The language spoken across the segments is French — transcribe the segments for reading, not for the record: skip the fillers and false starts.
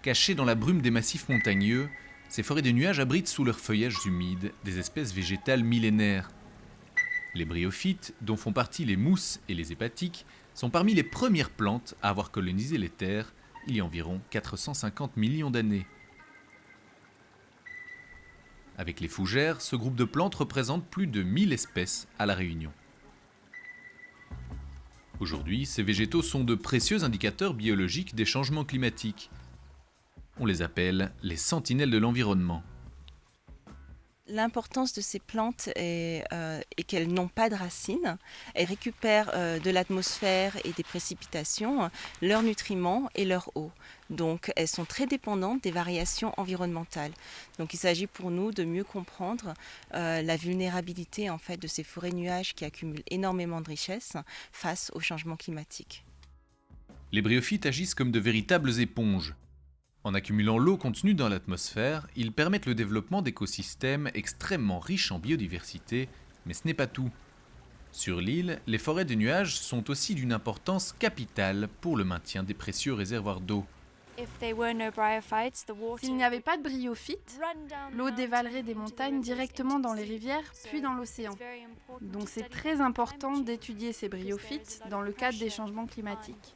Cachées dans la brume des massifs montagneux, ces forêts de nuages abritent sous leurs feuillages humides des espèces végétales millénaires. Les bryophytes, dont font partie les mousses et les hépatiques, sont parmi les premières plantes à avoir colonisé les terres il y a environ 450 millions d'années. Avec les fougères, ce groupe de plantes représente plus de 1000 espèces à La Réunion. Aujourd'hui, ces végétaux sont de précieux indicateurs biologiques des changements climatiques. On les appelle les sentinelles de l'environnement. L'importance de ces plantes est qu'elles n'ont pas de racines. Elles récupèrent de l'atmosphère et des précipitations leurs nutriments et leur eau. Donc elles sont très dépendantes des variations environnementales. Donc il s'agit pour nous de mieux comprendre la vulnérabilité en fait, de ces forêts nuages qui accumulent énormément de richesses face au changement climatique. Les bryophytes agissent comme de véritables éponges. En accumulant l'eau contenue dans l'atmosphère, ils permettent le développement d'écosystèmes extrêmement riches en biodiversité, mais ce n'est pas tout. Sur l'île, les forêts de nuages sont aussi d'une importance capitale pour le maintien des précieux réservoirs d'eau. S'il n'y avait pas de bryophytes, l'eau dévalerait des montagnes directement dans les rivières, puis dans l'océan. Donc c'est très important d'étudier ces bryophytes dans le cadre des changements climatiques.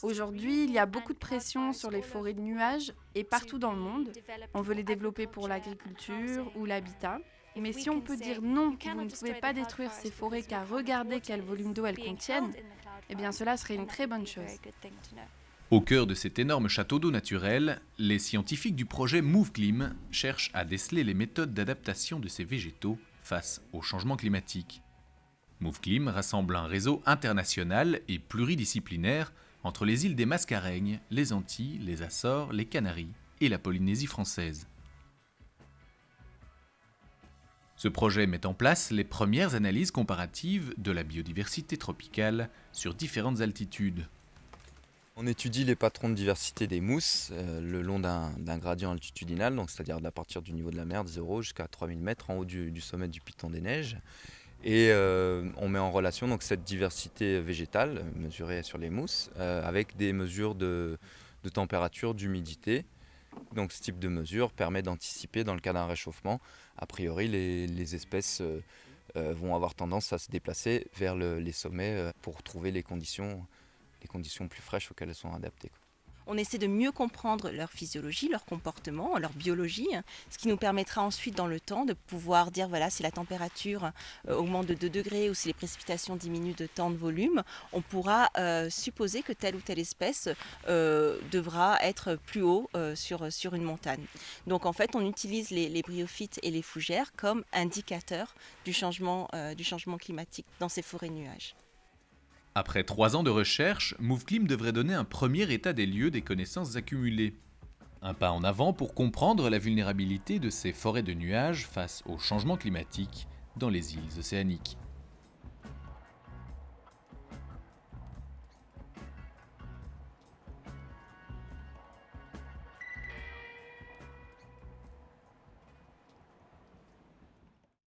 Aujourd'hui, il y a beaucoup de pression sur les forêts de nuages et partout dans le monde. On veut les développer pour l'agriculture ou l'habitat. Mais si on peut dire non, vous ne pouvez pas détruire ces forêts car regardez quel volume d'eau elles contiennent, eh bien cela serait une très bonne chose. Au cœur de cet énorme château d'eau naturel, les scientifiques du projet MoveClim cherchent à déceler les méthodes d'adaptation de ces végétaux face au changement climatique. MoveClim rassemble un réseau international et pluridisciplinaire entre les îles des Mascareignes, les Antilles, les Açores, les Canaries et la Polynésie française. Ce projet met en place les premières analyses comparatives de la biodiversité tropicale sur différentes altitudes. On étudie les patrons de diversité des mousses le long d'un gradient altitudinal, donc c'est-à-dire à partir du niveau de la mer de 0 jusqu'à 3000 mètres en haut du sommet du Piton des Neiges. Et on met en relation donc, cette diversité végétale mesurée sur les mousses avec des mesures de température, d'humidité. Donc ce type de mesure permet d'anticiper dans le cas d'un réchauffement. A priori, les espèces vont avoir tendance à se déplacer vers les sommets pour trouver les conditions plus fraîches auxquelles elles sont adaptées. On essaie de mieux comprendre leur physiologie, leur comportement, leur biologie, ce qui nous permettra ensuite dans le temps de pouvoir dire voilà, si la température augmente de 2 degrés ou si les précipitations diminuent de tant de volume, on pourra supposer que telle ou telle espèce devra être plus haut sur une montagne. Donc en fait, on utilise les bryophytes et les fougères comme indicateurs du changement climatique dans ces forêts nuages. Après 3 ans de recherche, MoveClim devrait donner un premier état des lieux des connaissances accumulées. Un pas en avant pour comprendre la vulnérabilité de ces forêts de nuages face au changement climatique dans les îles océaniques.